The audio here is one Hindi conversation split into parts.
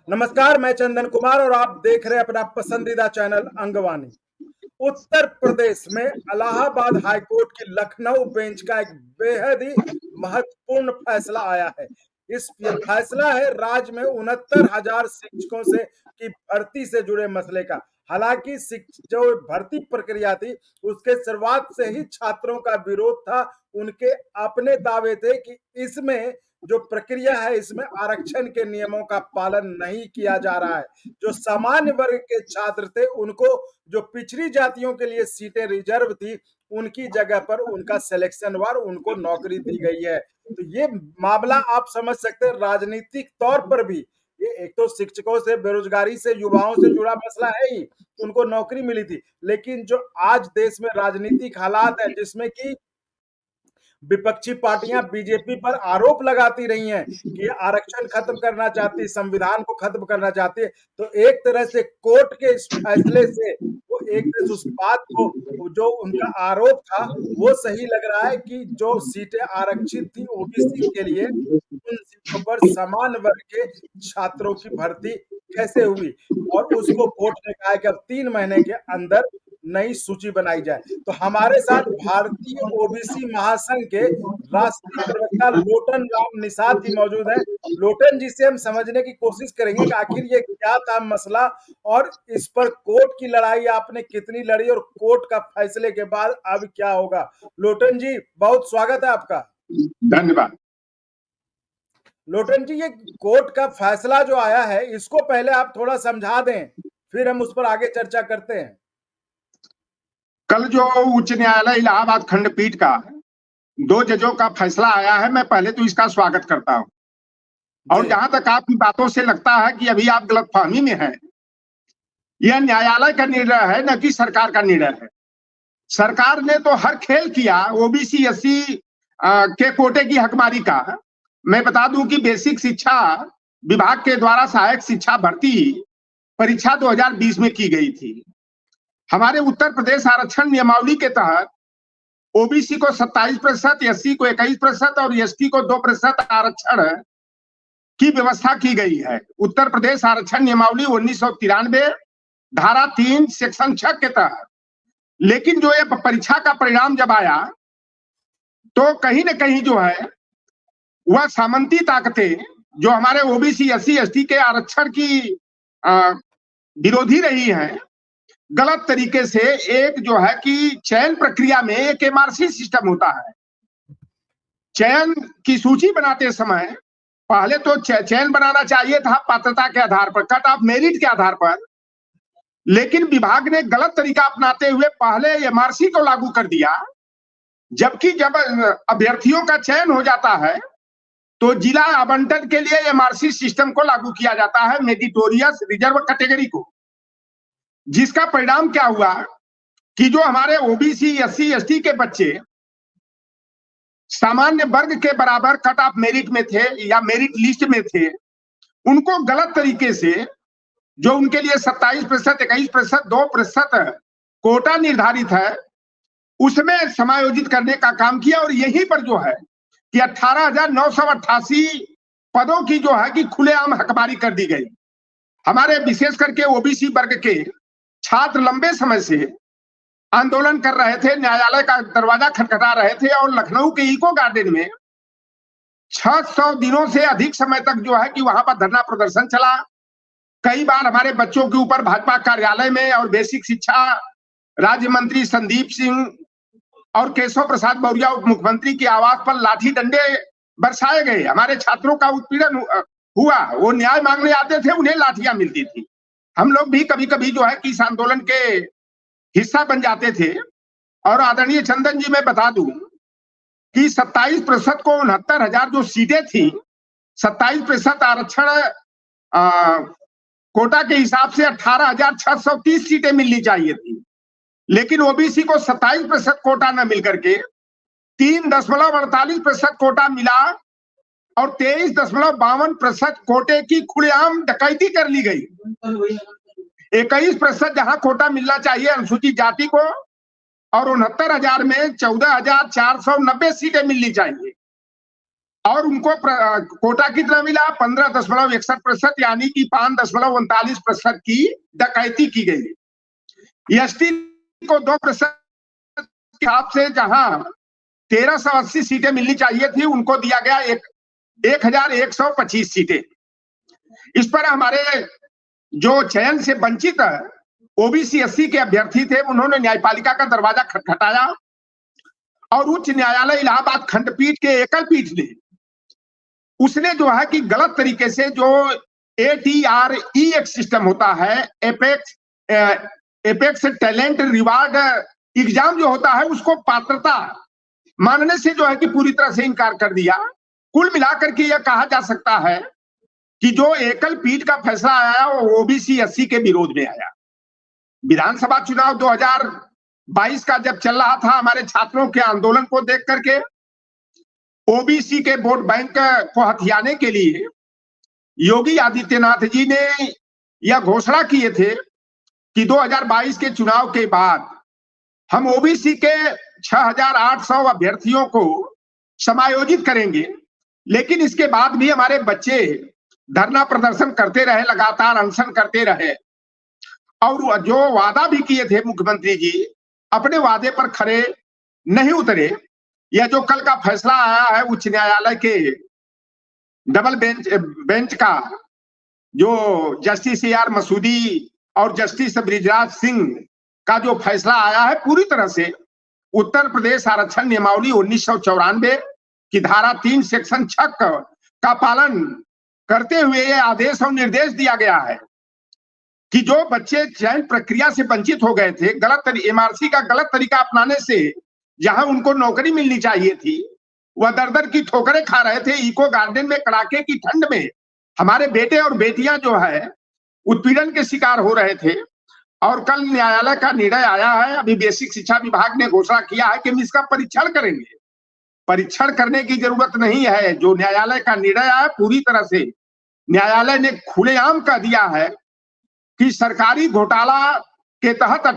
नमस्कार, मैं चंदन कुमार और आप देख रहे हैं अपना पसंदीदा चैनल अंगवानी। उत्तर प्रदेश में इलाहाबाद हाईकोर्ट की लखनऊ बेंच का एक बेहद ही महत्वपूर्ण फैसला आया है। ये फैसला है राज्य में 69,000 शिक्षकों से की भर्ती से जुड़े मसले का। हालांकि जो भर्ती प्रक्रिया थी उसके शुरुआत से ही छात्रों का विरोध था। उनके अपने दावे थे कि इसमें जो प्रक्रिया है इसमें आरक्षण के नियमों का पालन नहीं किया जा रहा है। जो सामान्य वर्ग के छात्र थे उनको जो पिछड़ी जातियों के लिए सीटें रिजर्व थी उनकी जगह पर उनका सिलेक्शन हुआ, उनको नौकरी दी गई है। तो ये मामला आप समझ सकते हैं राजनीतिक तौर पर भी। ये एक तो शिक्षकों से, बेरोजगारी से, युवाओं से जुड़ा मसला है ही, उनको नौकरी मिली थी। लेकिन जो आज देश में राजनीतिक हालात है जिसमें कि विपक्षी पार्टियां बीजेपी पर आरोप लगाती रही हैं कि आरक्षण खत्म करना चाहती है, संविधान को खत्म करना चाहती है। तो एक तरह से कोर्ट के इस फैसले से वो एक तरह से उस बात को जो उनका आरोप था वो सही लग रहा है कि जो सीटें आरक्षित थी ओबीसी के लिए उन सीटों पर समान वर्ग के छात्रों की भर्ती कैसे हुई, और उसको कोर्ट ने कहा है कि अब 3 महीने के अंदर नई सूची बनाई जाए। तो हमारे साथ भारतीय ओबीसी महासंघ के राष्ट्रीय प्रवक्ता लोटन राम निषाद जी मौजूद हैं। लोटन जी से हम समझने की कोशिश करेंगे कि आखिर ये क्या था मसला और इस पर कोर्ट की लड़ाई आपने कितनी लड़ी और कोर्ट का फैसले के बाद अब क्या होगा। लोटन जी बहुत स्वागत है आपका। धन्यवाद। लोटन जी, ये कोर्ट का फैसला जो आया है इसको पहले आप थोड़ा समझा दें, फिर हम उस पर आगे चर्चा करते हैं। कल जो उच्च न्यायालय इलाहाबाद खंडपीठ का 2 जजों का फैसला आया है, मैं पहले तो इसका स्वागत करता हूं। और जहां तक आपकी बातों से लगता है कि अभी आप गलतफहमी में हैं, यह न्यायालय का निर्णय है, न कि सरकार का निर्णय है। सरकार ने तो हर खेल किया ओबीसी एससी के कोटे की हकमारी का। मैं बता दूं कि बेसिक शिक्षा विभाग के द्वारा सहायक शिक्षा भर्ती परीक्षा 2020 में की गई थी। हमारे उत्तर प्रदेश आरक्षण नियमावली के तहत ओबीसी को 27%, एससी को 21% और एसटी को 2% आरक्षण की व्यवस्था की गई है। उत्तर प्रदेश आरक्षण नियमावली 1993 धारा 3 सेक्शन 6 के तहत। लेकिन जो ये परीक्षा का परिणाम जब आया तो कहीं न कहीं जो है वह सामंती ताकतें जो हमारे ओबीसी एससी एसटी के आरक्षण की विरोधी रही हैं, गलत तरीके से एक जो है कि चयन प्रक्रिया में एक एमआरसी सिस्टम होता है। चयन की सूची बनाते समय पहले तो चयन बनाना चाहिए था पात्रता के आधार पर, कट ऑफ मेरिट के आधार पर, लेकिन विभाग ने गलत तरीका अपनाते हुए पहले एमआरसी को लागू कर दिया। जबकि जब अभ्यर्थियों का चयन हो जाता है तो जिला आवंटन के लिए एमआरसी सिस्टम को लागू किया जाता है, मेरिटोरियस रिजर्व कैटेगरी को। जिसका परिणाम क्या हुआ कि जो हमारे ओबीसी एससी एसटी के बच्चे सामान्य वर्ग के बराबर कट ऑफ मेरिट में थे या मेरिट लिस्ट में थे, उनको गलत तरीके से जो उनके लिए 27%, 21%, 2% कोटा निर्धारित है उसमें समायोजित करने का काम किया। और यहीं पर जो है कि 18,988 पदों की जो है कि खुलेआम हकमारी कर दी गई। हमारे विशेष करके ओबीसी वर्ग के छात्र लंबे समय से आंदोलन कर रहे थे, न्यायालय का दरवाजा खटखटा रहे थे और लखनऊ के इको गार्डन में 600 दिनों से अधिक समय तक जो है कि वहां पर धरना प्रदर्शन चला। कई बार हमारे बच्चों के ऊपर भाजपा कार्यालय में और बेसिक शिक्षा राज्य मंत्री संदीप सिंह और केशव प्रसाद मौर्य उप मुख्यमंत्री के आवास पर लाठी डंडे बरसाए गए। हमारे छात्रों का उत्पीड़न हुआ। वो न्याय मांगने आते थे, उन्हें लाठियां मिलती थी। हम लोग भी कभी कभी जो है कि इस आंदोलन के हिस्सा बन जाते थे। और आदरणीय चंदन जी, मैं बता दूं कि 27% को 69,000 जो सीटें थी, 27% आरक्षण कोटा के हिसाब से 18,630 सीटें मिलनी चाहिए थी। लेकिन ओबीसी को 27% कोटा न मिल करके 3.48% कोटा मिला और 23.52% कोटे की खुलेआम डकैती कर ली गई। 21% जहां कोटा मिलना चाहिए अनुसूचित जाति को और 69,000 में 14,490 सीटें मिलनी चाहिए। और उनको कोटा कितना मिला? 15.61%, यानी कि 5.39% की डकैती की गई। एसटी को 2% के हिसाब से जहां 1380 सीटें मिलनी चाहिए थी, उनको दिया गया 1125 सीटें। इस पर हमारे जो चयन से वंचित ओबीसी एससी के अभ्यर्थी थे, उन्होंने न्यायपालिका का दरवाजा खटखटाया और उच्च न्यायालय इलाहाबाद खंडपीठ के एकल पीठ ने उसने जो है कि गलत तरीके से जो ATRE एक सिस्टम होता है, एपेक्स टैलेंट रिवार्ड एग्जाम जो होता है, उसको पात्रता मानने से जो है कि पूरी तरह से इनकार कर दिया। कुल मिलाकर के यह कहा जा सकता है कि जो एकल पीठ का फैसला आया वो ओबीसी एससी के विरोध में आया। विधानसभा चुनाव 2022 का जब चल रहा था, हमारे छात्रों के आंदोलन को देख करके ओबीसी के वोट बैंक को हथियाने के लिए योगी आदित्यनाथ जी ने यह घोषणा किए थे कि 2022 के चुनाव के बाद हम ओबीसी के 6,800 अभ्यर्थियों को समायोजित करेंगे, लेकिन इसके बाद भी हमारे बच्चे धरना प्रदर्शन करते रहे, लगातार अनशन करते रहे और जो वादा भी किए थे मुख्यमंत्री जी, अपने वादे पर खरे नहीं उतरे। यह जो कल का फैसला आया है उच्च न्यायालय के डबल बेंच का, जो जस्टिस AR मसूदी और जस्टिस बृजराज सिंह का जो फैसला आया है, पूरी तरह से उत्तर प्रदेश आरक्षण नियमावली 1994 की धारा 3 सेक्शन 6 का पालन करते हुए यह आदेश और निर्देश दिया गया है कि जो बच्चे चयन प्रक्रिया से वंचित हो गए थे, MRC का गलत तरीका अपनाने से जहां उनको नौकरी मिलनी चाहिए थी, वह दर-दर की ठोकरें खा रहे थे। इको गार्डन में कड़ाके की ठंड में हमारे बेटे और बेटियां जो है उत्पीड़न के शिकार हो रहे थे। और कल न्यायालय का निर्णय आया है। अभी बेसिक शिक्षा विभाग ने घोषणा किया है कि हम इसका परीक्षण करेंगे। परीक्षण करने की जरूरत नहीं है। जो न्यायालय का निर्णय आया, पूरी तरह से न्यायालय ने खुलेआम कह दिया है कि सरकारी घोटाला के तहत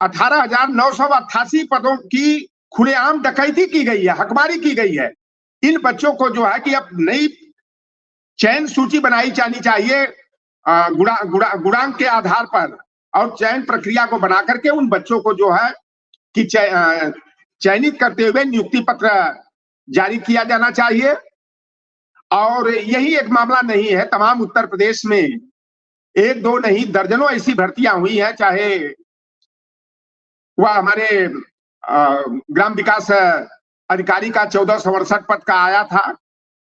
18,988 पदों की खुलेआम डकैती की गई है, हकमारी की गई है। इन बच्चों को जो है कि अब नई चयन सूची बनाई जानी चाहिए गुणांक के आधार पर, और चयन प्रक्रिया को बना करके उन बच्चों को जो है कि चयनित करते हुए नियुक्ति पत्र जारी किया जाना चाहिए। और यही एक मामला नहीं है, तमाम उत्तर प्रदेश में एक दो नहीं दर्जनों ऐसी भर्तियां हुई हैं। चाहे वह हमारे ग्राम विकास अधिकारी का 1468 पद का आया था,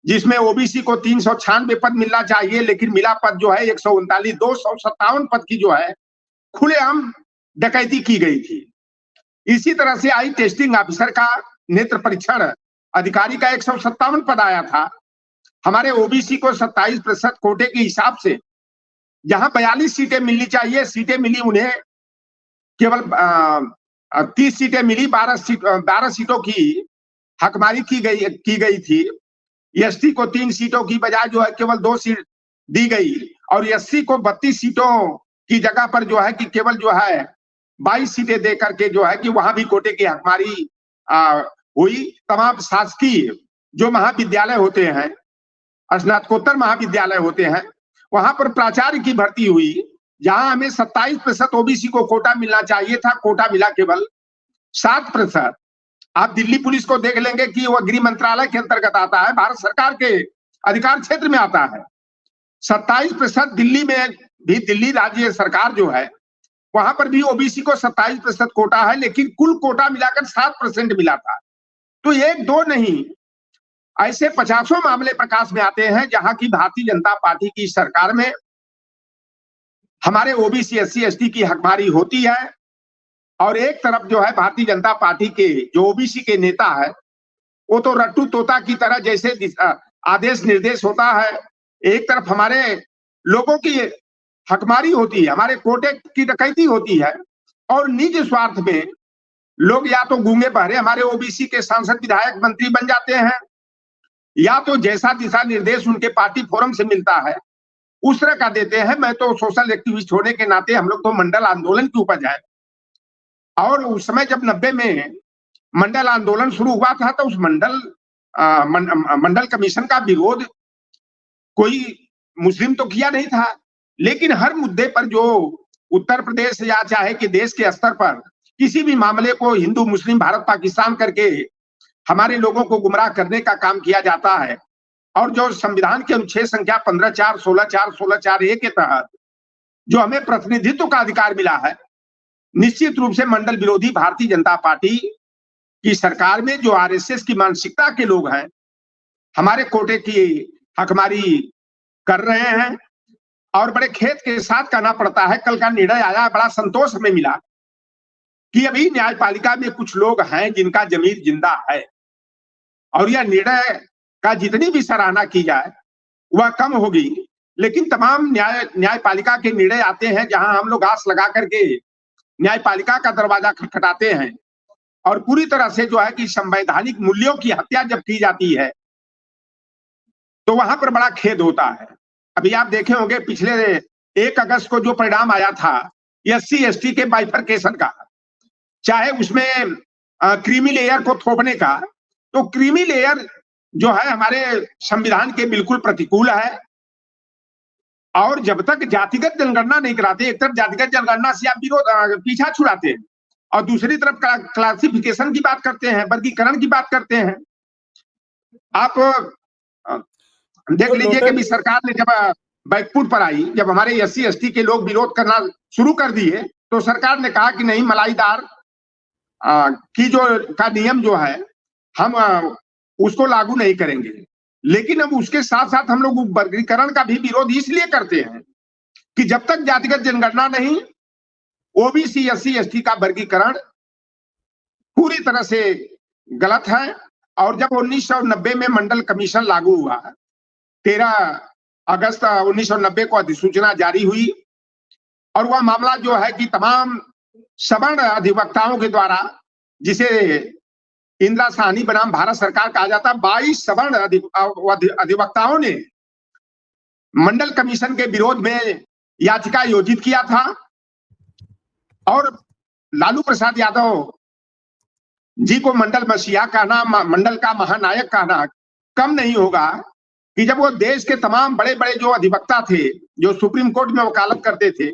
जिसमें ओबीसी को 396 पद मिलना चाहिए, लेकिन मिला पद जो है 139, 257 पद की जो है खुलेआम डकैती की गई थी। इसी तरह से आई टेस्टिंग ऑफिसर का, नेत्र परीक्षण अधिकारी का 157 पद आया था। हमारे ओबीसी को 27% कोटे के हिसाब से जहां 42 सीटें मिलनी चाहिए, सीटें मिली उन्हें केवल 30 सीटें मिली। 12 सीटों की हकमारी की गई थी। एसटी को 3 सीटों की बजाय जो है केवल 2 सीट दी गई, और एससी को 32 सीटों की जगह पर जो है कि केवल जो है 22 सीटें दे करके जो है कि वहां भी कोटे की हकमारी हुई। तमाम शासकीय जो महाविद्यालय होते हैं, स्नातकोत्तर महाविद्यालय होते हैं, वहां पर प्राचार्य की भर्ती हुई, जहां हमें 27% ओबीसी को कोटा मिलना चाहिए था, कोटा मिला केवल 7%। आप दिल्ली पुलिस को देख लेंगे कि वह गृह मंत्रालय के अंतर्गत आता है, भारत सरकार के अधिकार क्षेत्र में आता है। 27% दिल्ली में भी, दिल्ली राज्य सरकार जो है वहां पर भी ओबीसी को 27% कोटा है, लेकिन कुल कोटा मिलाकर 7% मिला था। तो एक दो नहीं, ऐसे 50 मामले प्रकाश में आते हैं जहां की भारतीय जनता पार्टी की सरकार में हमारे ओबीसी SC ST की हकमारी होती है। और एक तरफ जो है भारतीय जनता पार्टी के जो ओबीसी के नेता है, वो तो रट्टू तोता की तरह जैसे आदेश निर्देश होता है, एक तरफ हमारे लोगों की हकमारी होती है, हमारे कोटे की डकैती होती है, और निज स्वार्थ में लोग या तो गूंगे बहरे हमारे ओबीसी के सांसद विधायक मंत्री बन जाते हैं, या तो जैसा दिशा निर्देश उनके पार्टी फोरम से मिलता है उस तरह का देते हैं। मैं तो सोशल एक्टिविस्ट होने के नाते हम लोग तो मंडल आंदोलन की उपज है, और उस समय जब 90 में मंडल आंदोलन शुरू हुआ था, तो उस मंडल मंडल कमीशन का विरोध कोई मुस्लिम तो किया नहीं था, लेकिन हर मुद्दे पर जो उत्तर प्रदेश या चाहे कि देश के स्तर पर किसी भी मामले को हिंदू मुस्लिम भारत पाकिस्तान करके हमारे लोगों को गुमराह करने का काम किया जाता है, और जो संविधान के अनुच्छेद संख्या 15(4), 16(4), 16(4)(a) के तहत जो हमें प्रतिनिधित्व का अधिकार मिला है, निश्चित रूप से मंडल विरोधी भारतीय जनता पार्टी की सरकार में जो आरएसएस की मानसिकता के लोग हैं, हमारे कोटे की हकमारी कर रहे हैं। और बड़े खेद के साथ कहना पड़ता है, कल का निर्णय आया, बड़ा संतोष हमें मिला कि अभी न्यायपालिका में कुछ लोग हैं जिनका जमीर जिंदा है, और यह निर्णय का जितनी भी सराहना की जाए वह कम होगी। लेकिन तमाम न्यायपालिका के निर्णय आते हैं जहां हम लोग आस लगा करके न्यायपालिका का दरवाजा खटखटाते हैं, और पूरी तरह से जो है कि संवैधानिक मूल्यों की हत्या जब की जाती है तो वहां पर बड़ा खेद होता है। अभी आप देखे होंगे पिछले 1 अगस्त को जो परिणाम आया था SC ST के बाइफरकेशन का, चाहे उसमें क्रीमी लेयर को थोपने का, तो क्रीमी लेयर जो है हमारे संविधान के बिल्कुल प्रतिकूल है। और जब तक जातिगत जनगणना नहीं कराते, एक तरफ जातिगत जनगणना से आप विरोध पीछा छुड़ाते हैं और दूसरी तरफ क्लासिफिकेशन की बात करते हैं, वर्गीकरण की बात करते हैं। आप देख लीजिए कि भी सरकार ने जब बैकफुट पर आई, जब हमारे SC ST के लोग विरोध करना शुरू कर दिए, तो सरकार ने कहा कि नहीं, मलाईदार की जो का नियम जो है हम उसको लागू नहीं करेंगे। लेकिन अब उसके साथ साथ हम लोग वर्गीकरण का भी विरोध इसलिए करते हैं कि जब तक जातिगत जनगणना नहीं, OBC SC ST का वर्गीकरण पूरी तरह से गलत है। और जब 1990 में मंडल कमीशन लागू हुआ, 13 अगस्त 1990 को अधिसूचना जारी हुई, और वह मामला जो है कि तमाम सवर्ण अधिवक्ताओं के द्वारा, जिसे इंदिरा साहनी बनाम भारत सरकार कहा जाता, 22 सवर्ण अधिवक्ताओं ने मंडल कमीशन के विरोध में याचिका आयोजित किया था। और लालू प्रसाद यादव जी को मंडल मसीहा कहना, मंडल का महानायक कहना कम नहीं होगा कि जब वो देश के तमाम बड़े बड़े जो अधिवक्ता थे, जो सुप्रीम कोर्ट में वकालत करते थे,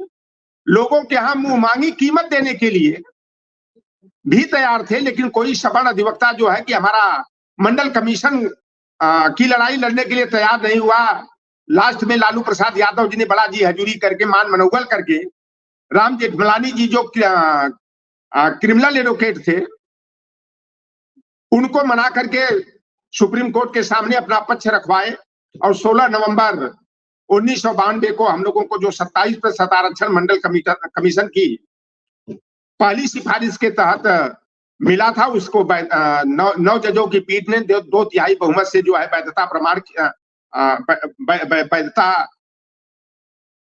लोगों के यहाँ मुंह मांगी कीमत देने के लिए भी तैयार थे, लेकिन कोई सवर्ण अधिवक्ता जो है कि हमारा मंडल कमीशन की लड़ाई लड़ने के लिए तैयार नहीं हुआ। लास्ट में लालू प्रसाद यादव जी ने बड़ा जी हजूरी करके, मान मनोबल करके, राम जेठमलानी जी जो क्रिमिनल एडवोकेट थे, उनको मना करके सुप्रीम कोर्ट के सामने अपना पक्ष रखवाए, और 16 नवंबर 1992 को हम लोगों को जो 27% आरक्षण मंडल कमीशन की पहली सिफारिश के तहत मिला था, उसको 9 जजों की पीठ ने 2/3 बहुमत से जो है वैधता प्रमाण वैधता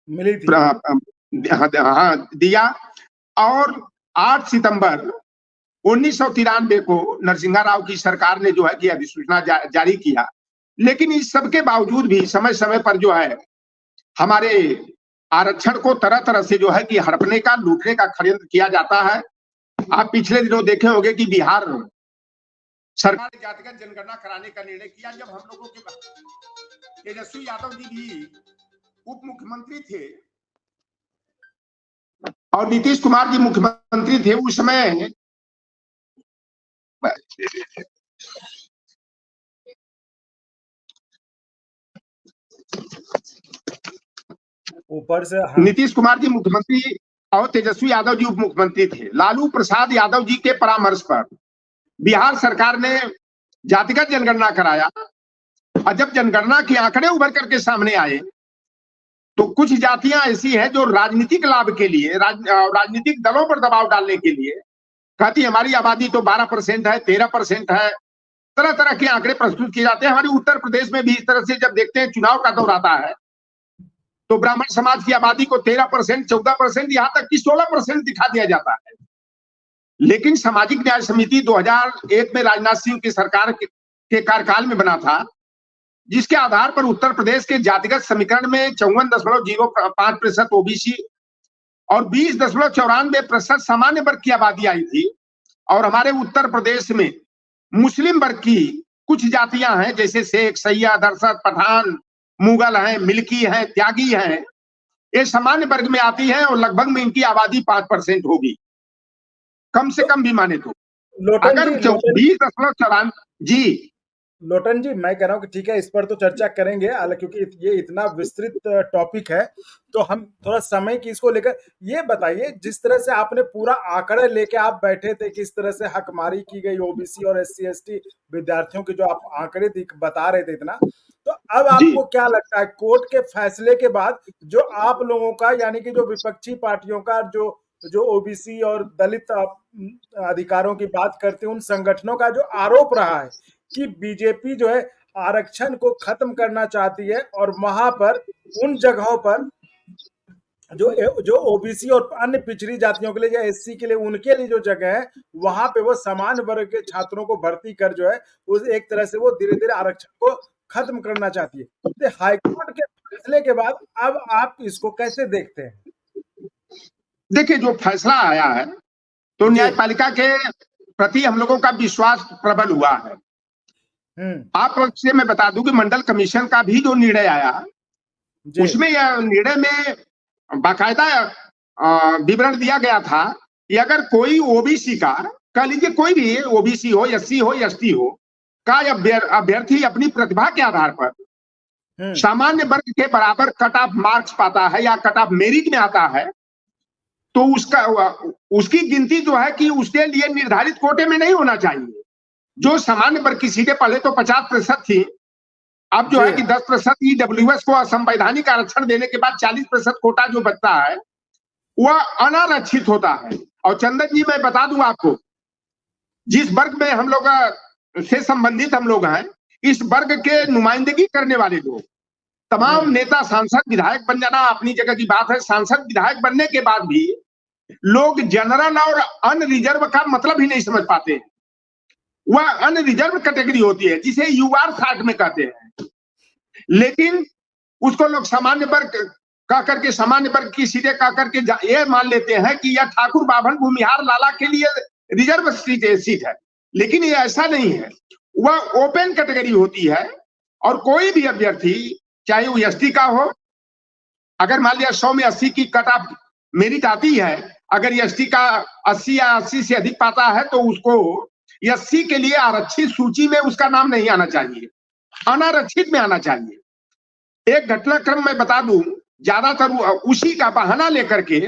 मिली थी, हाँ दिया। और 8 सितंबर 1993 को नरसिंहा राव की सरकार ने जो है कि अधिसूचना जारी किया। लेकिन इस सब के बावजूद भी समय समय पर जो है हमारे आरक्षण को तरह तरह से जो है कि हड़पने का, लूटने का षड्यंत्र किया जाता है। आप पिछले दिनों देखे होंगे कि बिहार सरकार ने जातिगत जनगणना कराने का निर्णय किया, जब हम लोगों के तेजस्वी यादव जी भी उप मुख्यमंत्री थे और नीतीश कुमार जी मुख्यमंत्री थे। उस समय ऊपर से नीतीश कुमार जी मुख्यमंत्री और तेजस्वी यादव जी उप मुख्यमंत्री थे। लालू प्रसाद यादव जी के परामर्श पर बिहार सरकार ने जातिगत जनगणना कराया, और जब जनगणना के आंकड़े उभर करके सामने आए तो कुछ जातियां ऐसी हैं जो राजनीतिक लाभ के लिए, राजनीतिक दलों पर दबाव डालने के लिए कहती हमारी आबादी तो 12% है, 13% है, तरह तरह के आंकड़े प्रस्तुत किए जाते हैं। हमारे उत्तर प्रदेश में भी इस तरह से जब देखते हैं, चुनाव का दौर आता है तो ब्राह्मण समाज की आबादी को 13%, 14%, यहाँ तक कि 16% दिखा दिया जाता है। लेकिन सामाजिक न्याय समिति 2001 में राजनाथ सिंह की सरकार के कार्यकाल में बना था, जिसके आधार पर उत्तर प्रदेश के जातिगत समीकरण में 54.05% OBC और 20.94% सामान्य वर्ग की आबादी आई थी। और हमारे उत्तर प्रदेश में मुस्लिम वर्ग की कुछ जातियां हैं जैसे शेख, सैयद, अरसद, पठान, मुगल हैं, मिल्की हैं, त्यागी हैं, ये सामान्य वर्ग में आती है और लगभग में इनकी आबादी 5% होगी, कम से तो कम भी माने तो। लोटन अगर जी, लोटन 20.94 जी लोटन जी, मैं कह रहा हूँ कि ठीक है, इस पर तो चर्चा करेंगे, क्योंकि ये इतना विस्तृत टॉपिक है, तो हम थोड़ा समय की इसको लेकर ये बताइए, जिस तरह से आपने पूरा आंकड़े लेके आप बैठे थे, किस तरह से हकमारी की गई ओबीसी और एससी एसटी विद्यार्थियों के, जो आप आंकड़े बता रहे थे इतना, तो अब जी आपको क्या लगता है कोर्ट के फैसले के बाद जो आप लोगों का, यानी कि जो विपक्षी पार्टियों का, जो जो ओबीसी और दलित अधिकारों की बात करते हैं, उन संगठनों का जो आरोप रहा है कि बीजेपी जो है आरक्षण को खत्म करना चाहती है, और वहां पर उन जगहों पर जो जो ओबीसी और अन्य पिछड़ी जातियों के लिए या एससी के लिए, उनके लिए जो जगह है, वहां पे वो समान वर्ग के छात्रों को भर्ती कर जो है उस एक तरह से वो धीरे धीरे आरक्षण को खत्म करना चाहती है। तो हाईकोर्ट के फैसले के बाद अब आप इसको कैसे देखते हैं? देखिए, जो फैसला आया है तो जी। न्यायपालिका के प्रति हम लोगों का विश्वास प्रबल हुआ है। आप से मैं बता दूं कि मंडल कमीशन का भी जो निर्णय आया, जी। उसमें यह निर्णय में बाकायदा विवरण दिया गया था कि अगर कोई ओबीसी का, कह लीजिए कोई भी ओबीसी हो, एससी हो, एसटी हो, का अभ्यर्थी अपनी प्रतिभा के आधार पर सामान्य वर्ग के बराबर कट ऑफ मार्क्स पाता है या कट ऑफ मेरिट में आता है, तो उसकी गिनती जो है कि उसके लिए निर्धारित कोटे में नहीं होना चाहिए। जो सामान्य वर्ग की सीटें पहले तो 50% थी, अब जो है कि 10% ईडब्ल्यूएस को असंवैधानिक आरक्षण देने के बाद 40% कोटा जो बचता है वह अनारक्षित होता है। और चंदन जी, मैं बता दूं आपको, जिस वर्ग में हम लोग से संबंधित हम लोग हैं, इस वर्ग के नुमाइंदगी करने वाले लोग, तमाम नेता, सांसद, विधायक बन जाना अपनी जगह की बात है, सांसद विधायक बनने के बाद भी लोग जनरल और अनरिजर्व का मतलब ही नहीं समझ पाते। वह अनरिजर्व कैटेगरी होती है जिसे यूआर साठ में कहते हैं, लेकिन उसको लोग सामान्य वर्ग कह करके, सामान्य वर्ग की सीटें कह करके ये मान लेते हैं कि यह ठाकुर बाभन भूमिहार लाला के लिए रिजर्व सीट है, लेकिन ये ऐसा नहीं है। वह ओपन कैटेगरी होती है और कोई भी अभ्यर्थी, चाहे वो एसटी का हो, अगर मान लिया 100 में 80 की कट ऑफ मेरिट आती है, अगर एसटी का 80 या 80 से अधिक पाता है तो उसको एससी के लिए आरक्षित सूची में उसका नाम नहीं आना चाहिए, अनारक्षित में आना चाहिए। एक घटनाक्रम मैं बता दूं, ज्यादातर उसी का बहाना लेकर के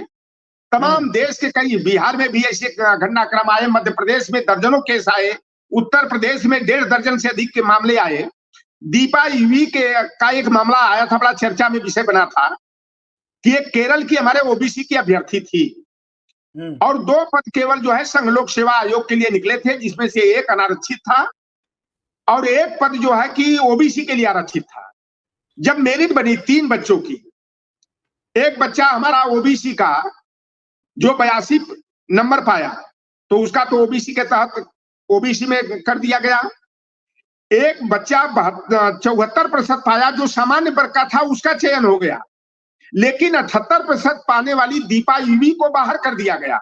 तमाम देश के कई, बिहार में भी ऐसे घटनाक्रम आए, मध्य प्रदेश में दर्जनों केस आए, उत्तर प्रदेश में 1.5 दर्जन से अधिक के मामले आए। दीपा यूवी का एक मामला आया था, बड़ा चर्चा में विषय बना था कि एक केरल की हमारे ओबीसी की अभ्यर्थी थी और 2 पद केवल जो है संघ लोक सेवा आयोग के लिए निकले थे, जिसमें से एक अनारक्षित था और एक पद जो है कि ओबीसी के लिए आरक्षित था। जब मेरिट बनी 3 बच्चों की, एक बच्चा हमारा ओबीसी का जो 82 नंबर पाया, तो उसका तो ओबीसी के तहत ओबीसी में कर दिया गया। एक बच्चा 74% पाया जो सामान्य वर्ग का था, उसका चयन हो गया, लेकिन 78% पाने वाली दीपा यूवी को बाहर कर दिया गया।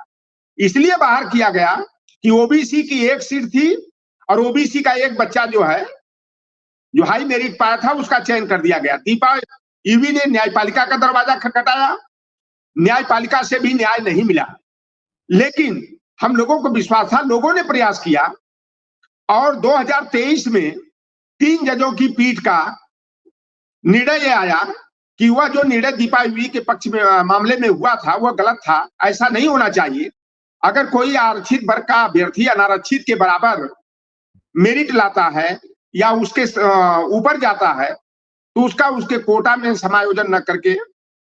इसलिए बाहर किया गया कि ओबीसी की एक सीट थी और ओबीसी का एक बच्चा जो है, जो हाई मेरिट पाया था, उसका चयन कर दिया गया। दीपा यूवी ने न्यायपालिका का दरवाजा खटखटाया, न्यायपालिका से भी न्याय नहीं मिला, लेकिन हम लोगों को विश्वास था, लोगों ने प्रयास किया और 2023 में 3 जजों की पीठ का निर्णय आया कि वह जो निर्णय दीपा यूवी के पक्ष में मामले में हुआ था वह गलत था, ऐसा नहीं होना चाहिए। अगर कोई आरक्षित वर्ग का अभ्यर्थी अनारक्षित के बराबर मेरिट लाता है या उसके ऊपर जाता है तो उसका उसके कोटा में समायोजन न करके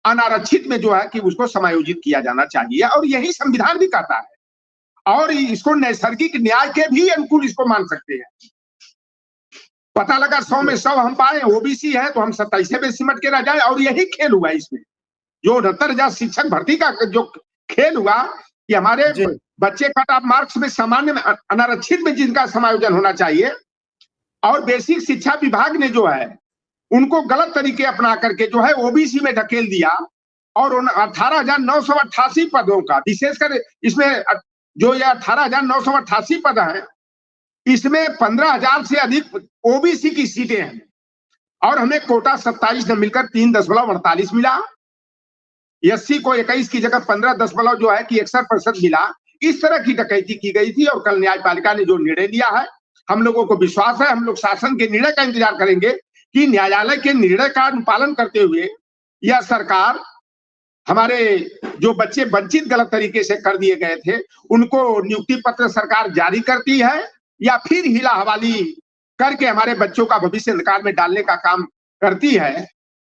अनारक्षित में जो है कि उसको समायोजित किया जाना चाहिए, और यही संविधान भी कहता है और इसको नैसर्गिक न्याय के भी अनुकूल इसको मान सकते हैं। पता लगा 100 में 100 हम पाए, ओबीसी है तो हम 27 में सिमट के रह जाए, और यही खेल हुआ इसमें। जो 69,000 शिक्षक भर्ती का जो खेल हुआ कि हमारे बच्चे कट ऑफ मार्क्स में सामान्य में, अनारक्षित में जिनका समायोजन होना चाहिए, और बेसिक शिक्षा विभाग ने जो है उनको गलत तरीके अपना करके जो है ओबीसी में ढकेल दिया, और उन 18,988 पदों का, विशेषकर इसमें जो ये 18,988 पद हैं, इसमें 15,000 से अधिक ओबीसी की सीटें हैं और हमें कोटा 27 ने मिलकर 3.48 मिला। एससी को 21 की जगह 15 जो है कि 61% मिला। इस तरह की डकैती की गई थी और कल न्यायपालिका ने जो निर्णय लिया है, हम लोगों को विश्वास है, हम लोग शासन के निर्णय का इंतजार करेंगे कि न्यायालय के निर्णय का अनुपालन करते हुए यह सरकार हमारे जो बच्चे वंचित गलत तरीके से कर दिए गए थे उनको नियुक्ति पत्र सरकार जारी करती है या फिर हिला हवाली करके हमारे बच्चों का भविष्य अंधकार में डालने का काम करती है।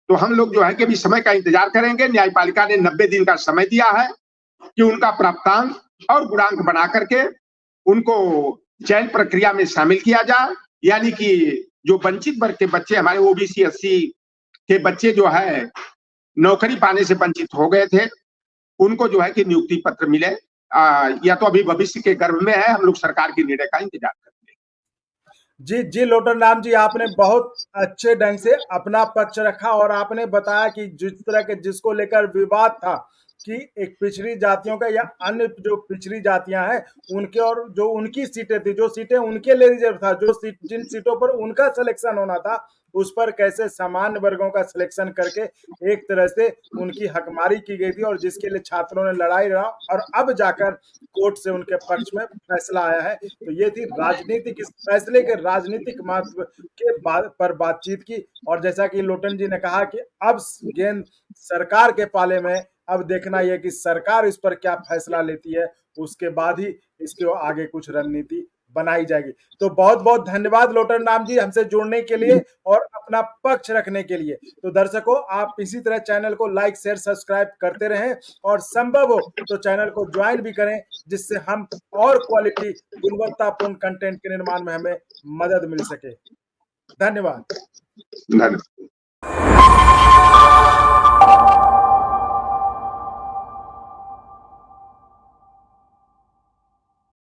तो हम लोग जो है कि अभी समय का इंतजार करेंगे। न्यायपालिका ने 90 दिन का समय दिया है कि उनका प्राप्तांक और गुणांक बना करके उनको चयन प्रक्रिया में शामिल किया जाए, यानी कि जो वंचित वर्ग के बच्चे हमारे ओबीसी एससी के बच्चे जो है नौकरी पाने से वंचित हो गए थे उनको जो है कि नियुक्ति पत्र मिले। या तो अभी भविष्य के गर्भ में है, हम लोग सरकार के निर्णय का इंतजार करते हैं। जी जी लोटन राम जी, आपने बहुत अच्छे ढंग से अपना पक्ष रखा और आपने बताया कि जिस तरह के जिसको लेकर विवाद था कि एक पिछड़ी जातियों का या अन्य जो पिछड़ी जातियां हैं उनके और जो उनकी सीटें थी, जो सीटें उनके लिए रिजर्व था, जो जिन सीटों पर उनका सिलेक्शन होना था उस पर कैसे सामान्य वर्गों का सिलेक्शन करके एक तरह से उनकी हकमारी की गई थी और जिसके लिए छात्रों ने लड़ाई लड़ा और अब जाकर कोर्ट से उनके पक्ष में फैसला आया है। तो ये थी राजनीतिक, इस फैसले के राजनीतिक महत्व के पर बातचीत की। और जैसा कि लोटन जी ने कहा कि अब गेंद सरकार के पाले में, अब देखना यह कि सरकार इस पर क्या फैसला लेती है, उसके बाद ही इसके आगे कुछ रणनीति बनाई जाएगी। तो बहुत बहुत धन्यवाद लोटन राम जी हमसे जुड़ने के लिए और अपना पक्ष रखने के लिए। तो दर्शकों, आप इसी तरह चैनल को लाइक शेयर सब्सक्राइब करते रहें और संभव हो तो चैनल को ज्वाइन भी करें, जिससे हम और क्वालिटी गुणवत्तापूर्ण कंटेंट के निर्माण में हमें मदद मिल सके। धन्यवाद।